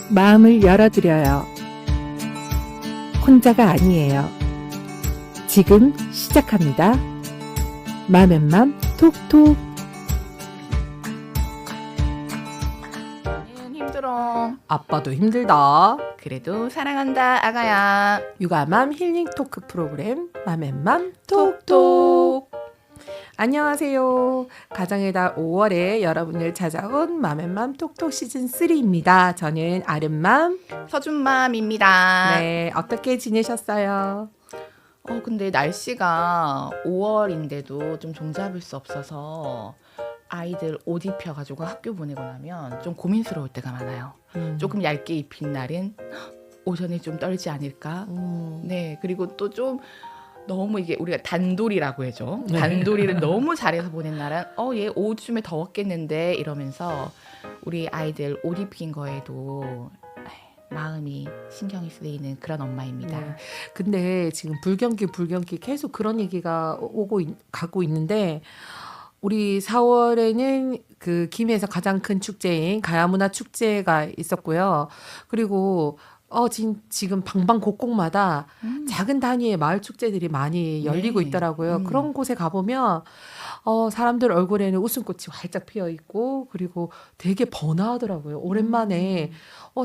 마음을 열어드려요. 혼자가 아니에요. 지금 시작합니다. 맘앤맘 톡톡. 힘들어. 아빠도 힘들다. 그래도 사랑한다, 아가야. 육아맘 힐링 토크 프로그램 맘앤맘 톡톡. 안녕하세요. 가정의 달 5월에 여러분을 찾아온 맘앤맘 톡톡 시즌 3입니다. 저는 아름맘 서준맘입니다. 네, 어떻게 지내셨어요? 근데 날씨가 5월인데도 좀 종잡을 수 없어서 아이들 옷 입혀가지고 학교 보내고 나면 좀 고민스러울 때가 많아요. 조금 얇게 입힌 날은 오전에 좀 떨지 않을까? 네, 그리고 또 좀 너무 이게 우리가 단돌이라고 해죠. 단돌이를 너무 잘해서 보낸 날은 얘 오줌에 더웠겠는데 이러면서 우리 아이들 옷 입힌 거에도 마음이 신경이 쓰이는 그런 엄마입니다. 네. 근데 지금 불경기 계속 그런 얘기가 가고 있는데 우리 4월에는 그 김해에서 가장 큰 축제인 가야문화 축제가 있었고요. 그리고 지금 방방곡곡마다 작은 단위의 마을 축제들이 많이 열리고 네. 있더라고요. 그런 곳에 가보면 사람들 얼굴에는 웃음꽃이 활짝 피어 있고 그리고 되게 번화하더라고요. 오랜만에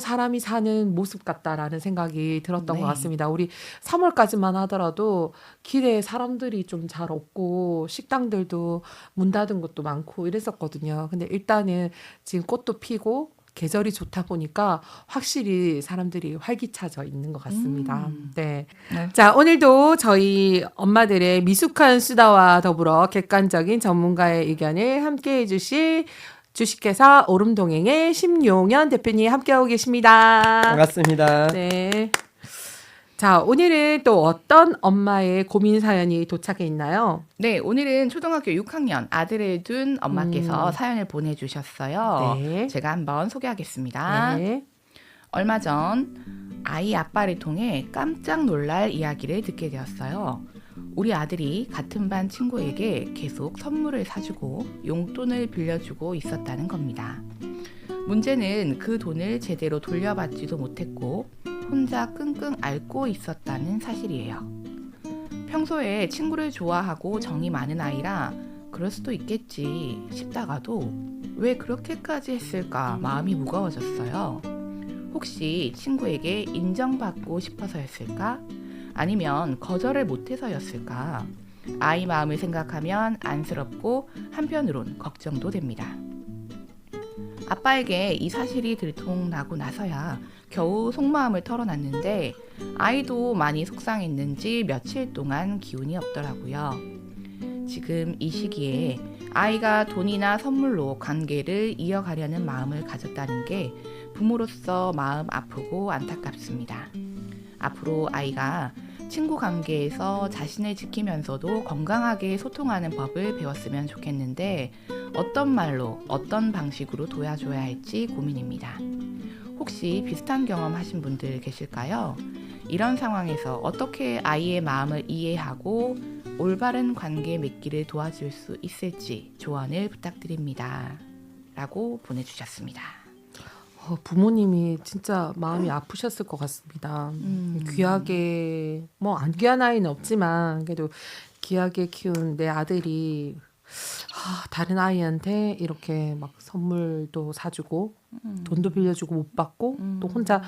사람이 사는 모습 같다라는 생각이 들었던 것 같습니다. 우리 3월까지만 하더라도 길에 사람들이 좀 잘 없고 식당들도 문 닫은 곳도 많고 이랬었거든요. 근데 일단은 지금 꽃도 피고 계절이 좋다 보니까 확실히 사람들이 활기차져 있는 것 같습니다. 네. 자, 오늘도 저희 엄마들의 미숙한 수다와 더불어 객관적인 전문가의 의견을 함께 해주실 주식회사 오름동행의 심용현 대표님 함께하고 계십니다. 반갑습니다. 네. 자, 오늘은 또 어떤 엄마의 고민 사연이 도착해 있나요? 네, 오늘은 초등학교 6학년 아들을 둔 엄마께서 사연을 보내주셨어요. 네. 제가 한번 소개하겠습니다. 네. 얼마 전 아이 아빠를 통해 깜짝 놀랄 이야기를 듣게 되었어요. 우리 아들이 같은 반 친구에게 계속 선물을 사주고 용돈을 빌려주고 있었다는 겁니다. 문제는 그 돈을 제대로 돌려받지도 못했고 혼자 끙끙 앓고 있었다는 사실이에요. 평소에 친구를 좋아하고 정이 많은 아이라 그럴 수도 있겠지 싶다가도 왜 그렇게까지 했을까 마음이 무거워졌어요. 혹시 친구에게 인정받고 싶어서였을까? 아니면 거절을 못해서였을까? 아이 마음을 생각하면 안쓰럽고 한편으론 걱정도 됩니다. 아빠에게 이 사실이 들통나고 나서야 겨우 속마음을 털어놨는데 아이도 많이 속상했는지 며칠 동안 기운이 없더라고요. 지금 이 시기에 아이가 돈이나 선물로 관계를 이어가려는 마음을 가졌다는 게 부모로서 마음 아프고 안타깝습니다. 앞으로 아이가 친구 관계에서 자신을 지키면서도 건강하게 소통하는 법을 배웠으면 좋겠는데 어떤 말로 어떤 방식으로 도와줘야 할지 고민입니다. 혹시 비슷한 경험 하신 분들 계실까요? 이런 상황에서 어떻게 아이의 마음을 이해하고 올바른 관계 맺기를 도와줄 수 있을지 조언을 부탁드립니다. 라고 보내주셨습니다. 부모님이 진짜 마음이 아프셨을 것 같습니다. 귀하게 안 귀한 아이는 없지만 그래도 귀하게 키운 내 아들이 다른 아이한테 이렇게 막 선물도 사주고 돈도 빌려주고 못 받고 또 혼자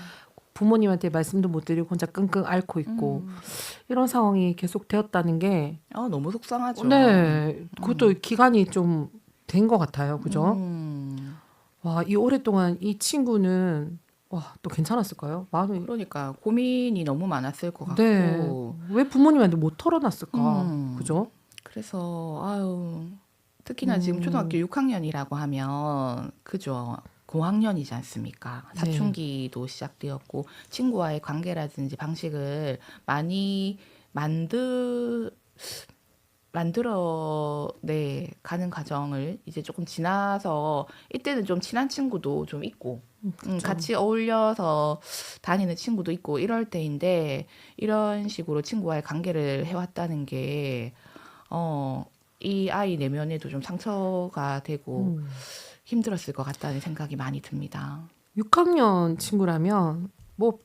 부모님한테 말씀도 못 드리고 혼자 끙끙 앓고 있고 이런 상황이 계속 되었다는 게 너무 속상하죠. 네, 그것도 기간이 좀 된 것 같아요. 그죠? 와, 이 오랫동안 이 친구는 또 괜찮았을까요? 마음이 그러니까 고민이 너무 많았을 것 같고 네. 왜 부모님한테 못 털어놨을까? 그죠? 그래서 특히나 지금 초등학교 6학년이라고 하면 그죠. 고학년이지 않습니까? 사춘기도 시작되었고 친구와의 관계라든지 방식을 많이 만들어 가는 과정을 이제 조금 지나서 이때는 좀 친한 친구도 좀 있고 같이 어울려서 다니는 친구도 있고 이럴 때인데 이런 식으로 친구와의 관계를 해왔다는 게 이 아이 내면에도 좀 상처가 되고 힘들었을 것 같다는 생각이 많이 듭니다. 6학년 친구라면 뭐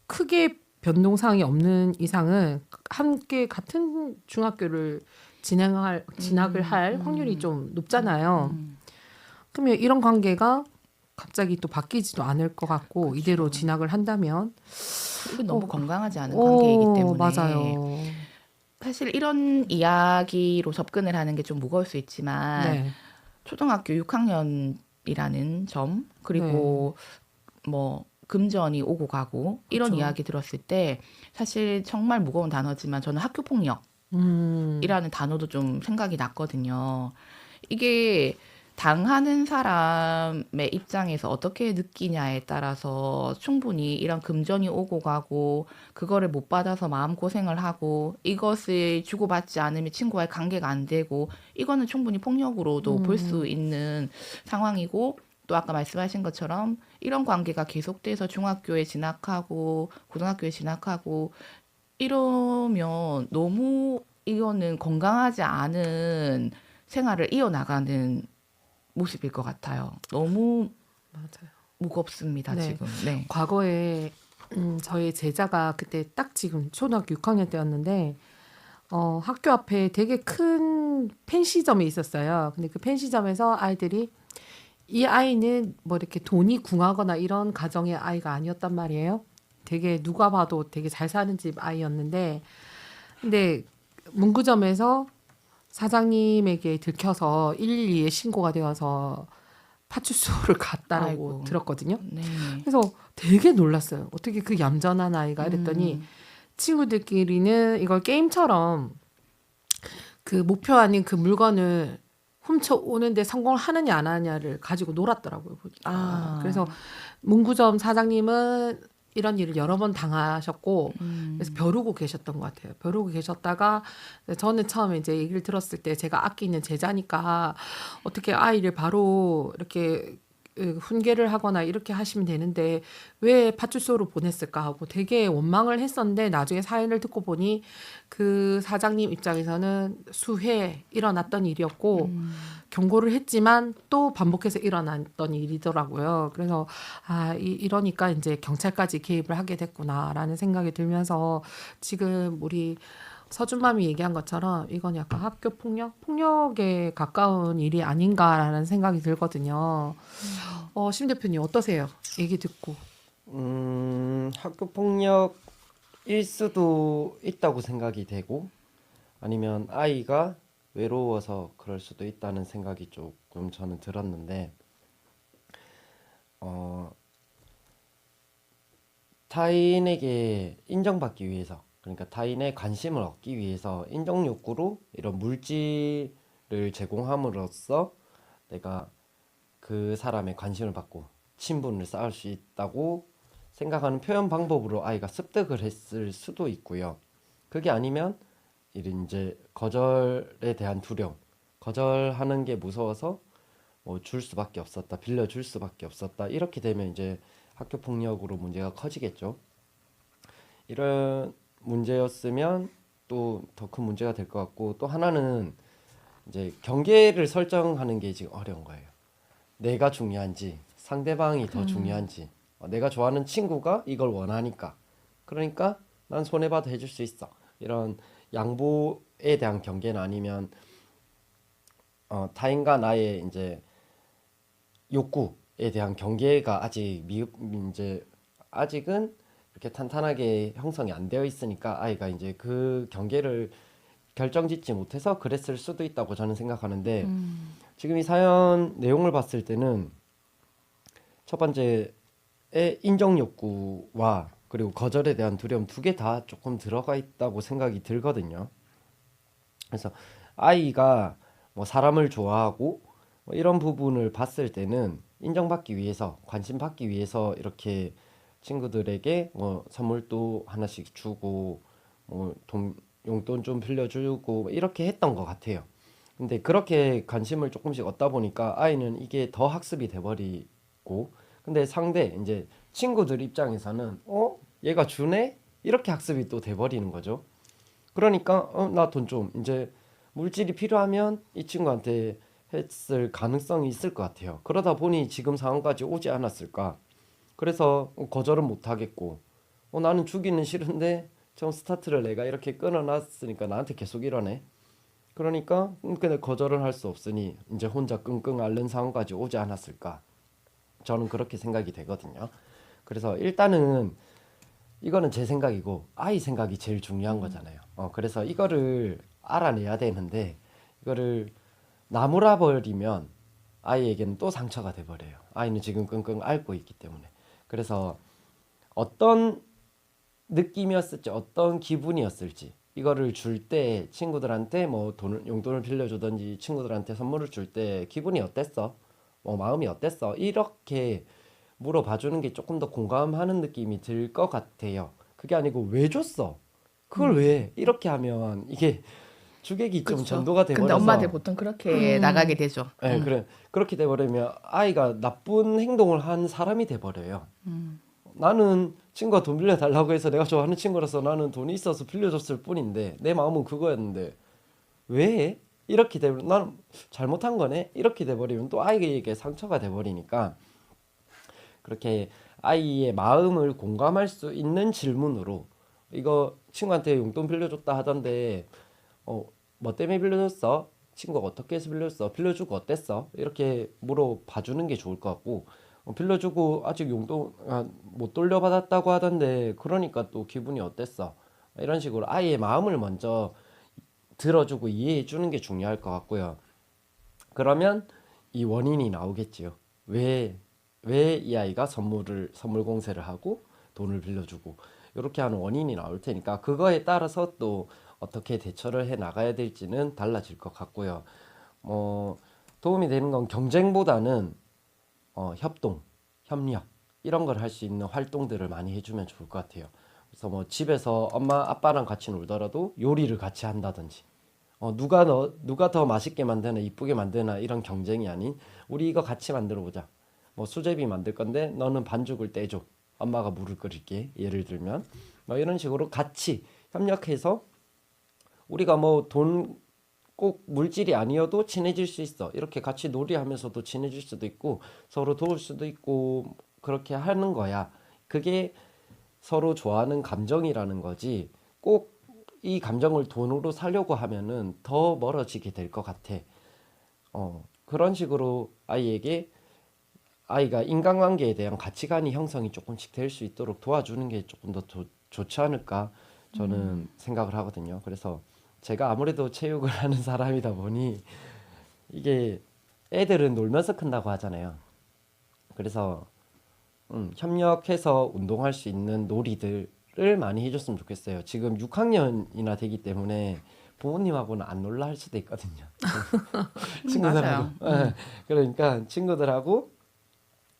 크게 변동사항이 없는 이상은 함께 같은 중학교를 진학을 할 확률이 좀 높잖아요. 그러면 이런 관계가 갑자기 또 바뀌지도 않을 것 같고 그쵸. 이대로 진학을 한다면 이건 너무 건강하지 않은 관계이기 때문에 맞아요. 사실 이런 이야기로 접근을 하는 게 좀 무거울 수 있지만 네. 초등학교 6학년이라는 점 그리고 뭐 금전이 오고 가고 이런 그쵸. 이야기 들었을 때 사실 정말 무거운 단어지만 저는 학교 폭력이라는 단어도 좀 생각이 났거든요. 이게 당하는 사람의 입장에서 어떻게 느끼냐에 따라서 충분히 이런 금전이 오고 가고 그거를 못 받아서 마음고생을 하고 이것을 주고받지 않으면 친구와의 관계가 안 되고 이거는 충분히 폭력으로도 볼 수 있는 상황이고 또 아까 말씀하신 것처럼 이런 관계가 계속돼서 중학교에 진학하고 고등학교에 진학하고 이러면 너무 이거는 건강하지 않은 생활을 이어나가는 모습일 것 같아요. 너무 맞아요. 무겁습니다, 네. 지금. 네. 과거에 저희 제자가 그때 딱 지금 초등학교 6학년 때였는데 학교 앞에 되게 큰 펜시점이 있었어요. 근데 그 펜시점에서 아이들이 이 아이는 뭐 이렇게 돈이 궁하거나 이런 가정의 아이가 아니었단 말이에요. 되게 누가 봐도 되게 잘 사는 집 아이였는데 근데 문구점에서 사장님에게 들켜서 112에 신고가 되어서 파출소를 갔다라고 아이고. 들었거든요. 네. 그래서 되게 놀랐어요. 어떻게 그 얌전한 아이가 이랬더니 친구들끼리는 이걸 게임처럼 그 목표 아닌 그 물건을 훔쳐 오는데 성공을 하느냐 안 하느냐를 가지고 놀았더라고요. 보니까. 그래서 문구점 사장님은 이런 일을 여러 번 당하셨고 그래서 벼르고 계셨던 것 같아요. 벼르고 계셨다가 저는 처음에 이제 얘기를 들었을 때 제가 아끼는 제자니까 어떻게 아이를 바로 이렇게 훈계를 하거나 이렇게 하시면 되는데 왜 파출소로 보냈을까 하고 되게 원망을 했었는데 나중에 사연을 듣고 보니 그 사장님 입장에서는 수회 일어났던 일이었고 경고를 했지만 또 반복해서 일어났던 일이더라고요. 그래서 이러니까 이제 경찰까지 개입을 하게 됐구나라는 생각이 들면서 지금 우리 서준맘이 얘기한 것처럼 이건 약간 학교 폭력에 가까운 일이 아닌가라는 생각이 들거든요. 심 대표님 어떠세요? 얘기 듣고. 학교 폭력일 수도 있다고 생각이 되고 아니면 아이가 외로워서 그럴 수도 있다는 생각이 조금 저는 들었는데 타인에게 인정받기 위해서 그러니까 타인의 관심을 얻기 위해서 인정 욕구로 이런 물질을 제공함으로써 내가 그 사람의 관심을 받고 친분을 쌓을 수 있다고 생각하는 표현 방법으로 아이가 습득을 했을 수도 있고요. 그게 아니면 이제 거절에 대한 두려움, 거절하는 게 무서워서 뭐 줄 수밖에 없었다, 빌려줄 수밖에 없었다. 이렇게 되면 이제 학교 폭력으로 문제가 커지겠죠. 이런 문제였으면 또 더 큰 문제가 될 것 같고 또 하나는 이제 경계를 설정하는 게 지금 어려운 거예요. 내가 중요한지 상대방이 더 중요한지 내가 좋아하는 친구가 이걸 원하니까 그러니까 난 손해봐도 해줄 수 있어 이런 양보에 대한 경계는 아니면 타인과 나의 이제 욕구에 대한 경계가 이제 아직은 이렇게 탄탄하게 형성이 안 되어 있으니까 아이가 이제 그 경계를 결정짓지 못해서 그랬을 수도 있다고 저는 생각하는데 지금 이 사연 내용을 봤을 때는 첫 번째에 인정 욕구와 그리고 거절에 대한 두려움 두 개 다 조금 들어가 있다고 생각이 들거든요. 그래서 아이가 뭐 사람을 좋아하고 뭐 이런 부분을 봤을 때는 인정받기 위해서 관심 받기 위해서 이렇게 친구들에게 뭐 선물도 하나씩 주고 뭐 용돈 좀 빌려주고 이렇게 했던 것 같아요. 근데 그렇게 관심을 조금씩 얻다 보니까 아이는 이게 더 학습이 돼버리고 근데 상대 이제 친구들 입장에서는 얘가 주네? 이렇게 학습이 또 돼버리는 거죠. 그러니까 나 돈 좀 이제 물질이 필요하면 이 친구한테 했을 가능성이 있을 것 같아요. 그러다 보니 지금 상황까지 오지 않았을까. 그래서 거절은 못 하겠고 나는 주기는 싫은데 처음 스타트를 내가 이렇게 끊어놨으니까 나한테 계속 이러네. 그러니까 근데 거절을 할 수 없으니 이제 혼자 끙끙 앓는 상황까지 오지 않았을까. 저는 그렇게 생각이 되거든요. 그래서 일단은 이거는 제 생각이고 아이 생각이 제일 중요한 거잖아요. 그래서 이거를 알아내야 되는데 이거를 나무라 버리면 아이에게는 또 상처가 돼 버려요. 아이는 지금 끙끙 앓고 있기 때문에. 그래서 어떤 느낌이었을지 어떤 기분이었을지 이거를 줄 때 친구들한테 뭐 용돈을 빌려주든지 친구들한테 선물을 줄 때 기분이 어땠어? 뭐 마음이 어땠어? 이렇게 물어봐 주는 게 조금 더 공감하는 느낌이 들 것 같아요. 그게 아니고 왜 줬어? 그걸 왜? 이렇게 하면 이게 주객이 좀 그렇죠. 전도가 돼 근데 버려서 엄마들 보통 그렇게 나가게 되죠. 네, 그래. 그렇게 돼 버리면 아이가 나쁜 행동을 한 사람이 돼 버려요. 나는 친구가 돈 빌려달라고 해서 내가 좋아하는 친구라서 나는 돈이 있어서 빌려줬을 뿐인데 내 마음은 그거였는데 왜? 이렇게 되면 나는 잘못한 거네? 이렇게 돼버리면 또 아이에게 상처가 돼버리니까 그렇게 아이의 마음을 공감할 수 있는 질문으로 이거 친구한테 용돈 빌려줬다 하던데 뭐 때문에 빌려줬어? 친구가 어떻게 해서 빌려줬어? 빌려주고 어땠어? 이렇게 물어봐 주는 게 좋을 것 같고 빌려주고 아직 용돈 못 돌려받았다고 하던데 그러니까 또 기분이 어땠어? 이런 식으로 아이의 마음을 먼저 들어주고 이해해 주는 게 중요할 것 같고요. 그러면 이 원인이 나오겠지요. 왜 이 아이가 선물 공세를 하고 돈을 빌려주고 이렇게 하는 원인이 나올 테니까 그거에 따라서 또 어떻게 대처를 해 나가야 될지는 달라질 것 같고요. 도움이 되는 건 경쟁보다는 협동, 협력 이런 걸 할 수 있는 활동들을 많이 해주면 좋을 것 같아요. 그래서 뭐 집에서 엄마 아빠랑 같이 놀더라도 요리를 같이 한다든지 누가 더 맛있게 만드나 이쁘게 만드나 이런 경쟁이 아닌 우리 이거 같이 만들어 보자. 뭐 수제비 만들 건데 너는 반죽을 떼줘. 엄마가 물을 끓일게. 예를 들면 뭐 이런 식으로 같이 협력해서 우리가 뭐 돈 꼭 물질이 아니어도 친해질 수 있어. 이렇게 같이 놀이하면서도 친해질 수도 있고 서로 도울 수도 있고 그렇게 하는 거야. 그게 서로 좋아하는 감정이라는 거지. 꼭 이 감정을 돈으로 사려고 하면은 더 멀어지게 될 것 같아. 그런 식으로 아이가 인간관계에 대한 가치관이 형성이 조금씩 될 수 있도록 도와주는 게 조금 더 좋지 않을까 저는 생각을 하거든요. 그래서 제가 아무래도 체육을 하는 사람이다 보니 이게 애들은 놀면서 큰다고 하잖아요. 그래서 협력해서 운동할 수 있는 놀이들을 많이 해줬으면 좋겠어요. 지금 6학년이나 되기 때문에 부모님하고는 안 놀라 할 수도 있거든요. 친구들하고. 맞아요. 예, 그러니까 친구들하고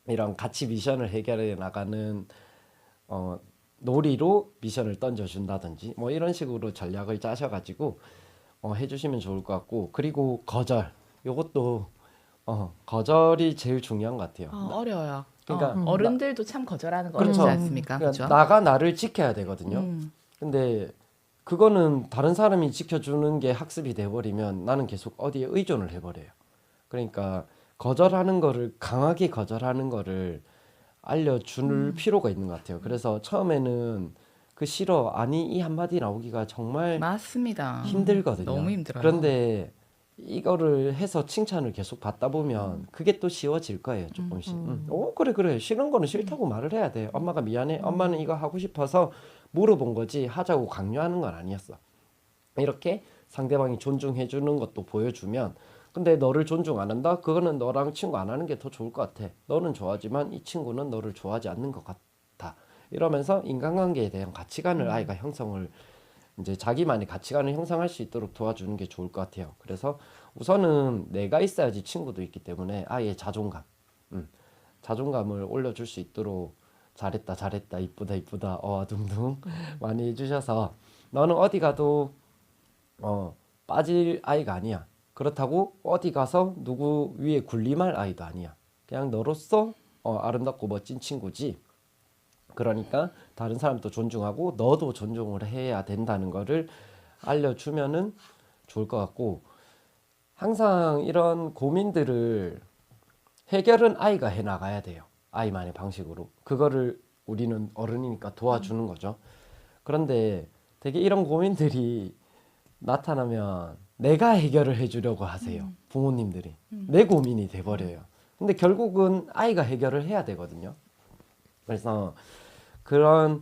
이런 같이 미션을 해결해 나가는 놀이로 미션을 던져준다든지 뭐 이런 식으로 전략을 짜셔가지고 해주시면 좋을 것 같고 그리고 요것도 거절이 제일 중요한 것 같아요. 어려워요. 그러니까 어른들도 참 거절하는 거 그렇죠. 어렵지 않습니까? 그러니까 그렇죠? 나가 나를 지켜야 되거든요. 근데 그거는 다른 사람이 지켜주는 게 학습이 돼버리면 나는 계속 어디에 의존을 해버려요. 그러니까 강하게 거절하는 거를 알려줄 필요가 있는 것 같아요. 그래서 처음에는 그 싫어, 아니 이 한마디 나오기가 정말 맞습니다. 힘들거든요. 너무 힘들어요. 그런데 이거를 해서 칭찬을 계속 받다 보면 그게 또 쉬워질 거예요, 조금씩. 그래. 싫은 거는 싫다고 말을 해야 돼. 엄마가 미안해. 엄마는 이거 하고 싶어서 물어본 거지 하자고 강요하는 건 아니었어. 이렇게 상대방이 존중해 주는 것도 보여주면 근데 너를 존중 안 한다? 그거는 너랑 친구 안 하는 게 더 좋을 것 같아. 너는 좋아하지만 이 친구는 너를 좋아하지 않는 것 같아. 이러면서 인간관계에 대한 가치관을 아이가 형성을 이제 자기만의 가치관을 형성할 수 있도록 도와주는 게 좋을 것 같아요. 그래서 우선은 내가 있어야지 친구도 있기 때문에 아이의 자존감을 올려줄 수 있도록 잘했다, 이쁘다, 어와둥둥 많이 해주셔서 너는 어디 가도 빠질 아이가 아니야. 그렇다고 어디 가서 누구 위에 군림할 아이도 아니야. 그냥 너로서 아름답고 멋진 친구지. 그러니까 다른 사람도 존중하고 너도 존중을 해야 된다는 거를 알려주면은 좋을 것 같고 항상 이런 고민들을 해결은 아이가 해 나가야 돼요. 아이만의 방식으로. 그거를 우리는 어른이니까 도와주는 거죠. 그런데 되게 이런 고민들이 나타나면 내가 해결을 해주려고 하세요. 부모님들이. 내 고민이 돼버려요. 근데 결국은 아이가 해결을 해야 되거든요. 그래서 그런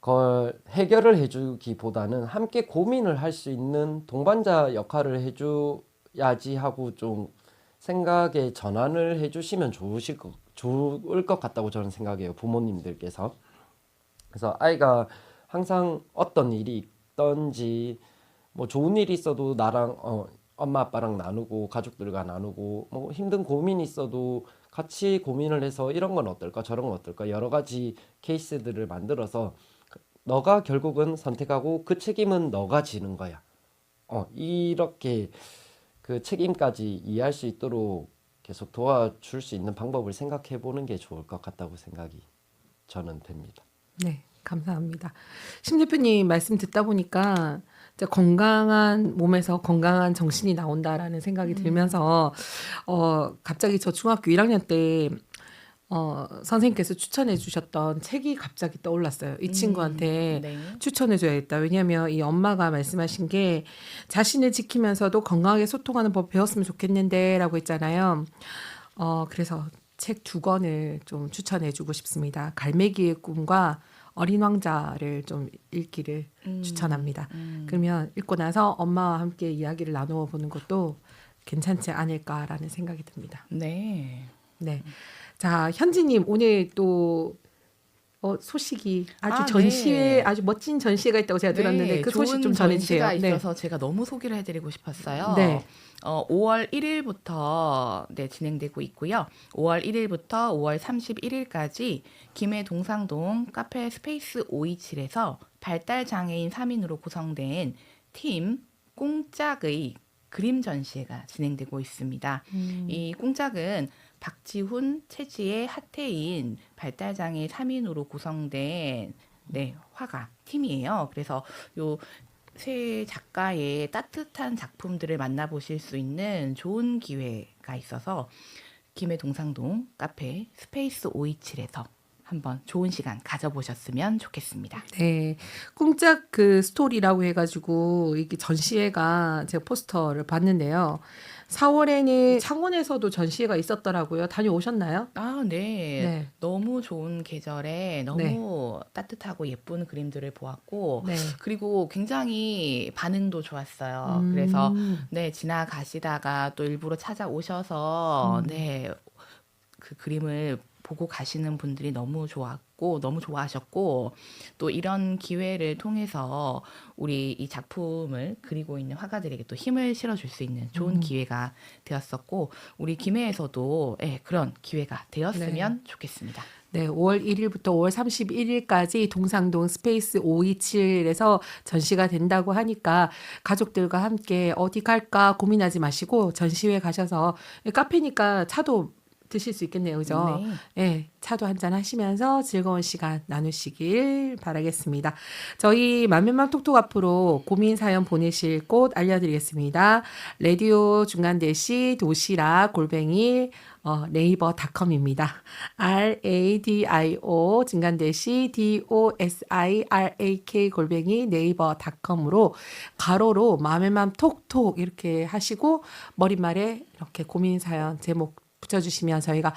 걸 해결을 해주기보다는 함께 고민을 할 수 있는 동반자 역할을 해줘야지 하고 좀 생각의 전환을 해주시면 좋을 것 같다고 저는 생각해요. 부모님들께서. 그래서 아이가 항상 어떤 일이 있던지 뭐 좋은 일이 있어도 나랑 엄마 아빠랑 나누고 가족들과 나누고 뭐 힘든 고민이 있어도 같이 고민을 해서 이런 건 어떨까 저런 건 어떨까 여러 가지 케이스들을 만들어서 너가 결국은 선택하고 그 책임은 너가 지는 거야. 이렇게 그 책임까지 이해할 수 있도록 계속 도와줄 수 있는 방법을 생각해 보는 게 좋을 것 같다고 생각이 저는 됩니다. 네, 감사합니다. 심 대표님 말씀 듣다 보니까 진짜 건강한 몸에서 건강한 정신이 나온다라는 생각이 들면서 갑자기 저 중학교 1학년 때 선생님께서 추천해 주셨던 책이 갑자기 떠올랐어요. 이 친구한테 네. 추천해 줘야겠다. 왜냐하면 이 엄마가 말씀하신 게 자신을 지키면서도 건강하게 소통하는 법 배웠으면 좋겠는데 라고 했잖아요. 그래서 책 2권을 좀 추천해 주고 싶습니다. 갈매기의 꿈과 어린 왕자를 좀 읽기를 추천합니다. 그러면 읽고 나서 엄마와 함께 이야기를 나누어 보는 것도 괜찮지 않을까라는 생각이 듭니다. 네. 네. 자, 현지님 오늘 또 소식이 아주 전시회 네. 아주 멋진 전시회가 있다고 제가 들었는데 그 소식 좋은 좀 전해주세요. 전시가 네. 있어서 제가 너무 소개를 해드리고 싶었어요. 네. 5월 1일부터 진행되고 있고요. 5월 1일부터 5월 31일까지 김해 동상동 카페 스페이스 527에서 발달 장애인 3인으로 구성된 팀 꽁짝의 그림 전시회가 진행되고 있습니다. 이 꽁짝은 박지훈, 최지혜, 하태인 발달장애 3인으로 구성된 화가 팀이에요. 그래서 요 세 작가의 따뜻한 작품들을 만나보실 수 있는 좋은 기회가 있어서 김해 동상동 카페 스페이스 527에서 한번 좋은 시간 가져보셨으면 좋겠습니다. 네, cung 그 스토리라고 해가지고 이게 전시회가 제가 포스터를 봤는데요. 4월에는 창원에서도 전시회가 있었더라고요. 다녀오셨나요? 아, 네. 네. 너무 좋은 계절에 너무 따뜻하고 예쁜 그림들을 보았고, 네. 그리고 굉장히 반응도 좋았어요. 그래서 지나가시다가 또 일부러 찾아오셔서 그 그림을 보고 가시는 분들이 너무 좋았고 너무 좋아하셨고 또 이런 기회를 통해서 우리 이 작품을 그리고 있는 화가들에게 또 힘을 실어줄 수 있는 좋은 기회가 되었었고 우리 김해에서도 그런 기회가 되었으면 좋겠습니다. 네, 5월 1일부터 5월 31일까지 동상동 스페이스 527에서 전시가 된다고 하니까 가족들과 함께 어디 갈까 고민하지 마시고 전시회 가셔서 카페니까 차도 드실 수 있겠네요. 그죠? 네, 차도 한잔 하시면서 즐거운 시간 나누시길 바라겠습니다. 저희 맘면맘 톡톡 앞으로 고민 사연 보내실 곳 알려드리겠습니다. 라디오 중간대시 도시락 골뱅이 네이버닷컴입니다. RADIO 중간대시 DOSIRAK 골뱅이 네이버닷컴으로 가로로 맘에맘 톡톡 이렇게 하시고 머릿말에 이렇게 고민 사연 제목 붙여주시면 저희가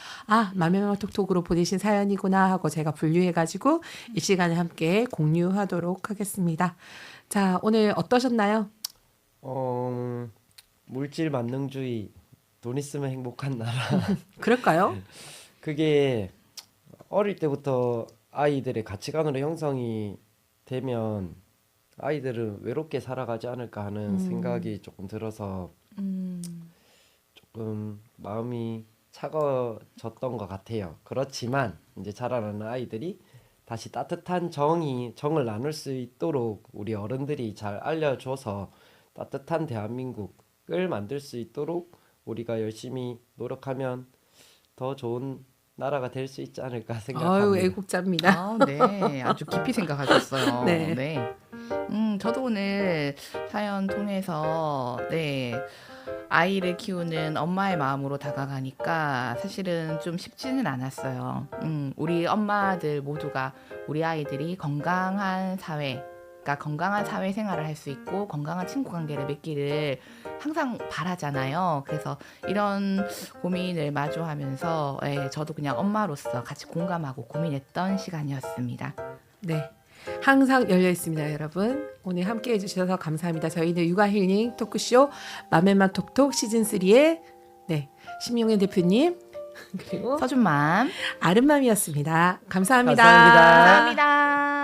맘에맘 톡톡으로 보내신 사연이구나 하고 제가 분류해가지고 이 시간에 함께 공유하도록 하겠습니다. 자, 오늘 어떠셨나요? 물질 만능주의 돈 있으면 행복한 나라. 그럴까요? 그게 어릴 때부터 아이들의 가치관으로 형성이 되면 아이들은 외롭게 살아가지 않을까 하는 생각이 조금 들어서 조금 마음이 차가워졌던 것 같아요. 그렇지만 이제 자라나는 아이들이 다시 따뜻한 정을 나눌 수 있도록 우리 어른들이 잘 알려줘서 따뜻한 대한민국을 만들 수 있도록 우리가 열심히 노력하면 더 좋은 나라가 될 수 있지 않을까 생각합니다. 애국자입니다. 네, 아주 깊이 생각하셨어요. 네. 저도 오늘 사연 통해서 아이를 키우는 엄마의 마음으로 다가가니까 사실은 좀 쉽지는 않았어요. 우리 엄마들 모두가 우리 아이들이 건강한 사회, 그러니까 건강한 사회생활을 할 수 있고 건강한 친구 관계를 맺기를 항상 바라잖아요. 그래서 이런 고민을 마주하면서 저도 그냥 엄마로서 같이 공감하고 고민했던 시간이었습니다. 네. 항상 열려 있습니다, 여러분. 오늘 함께 해주셔서 감사합니다. 저희는 육아 힐링 토크쇼 맘앤맘 톡톡 시즌 3의 심용현 대표님 그리고 서준맘 아름맘이었습니다. 감사합니다. 감사합니다. 감사합니다.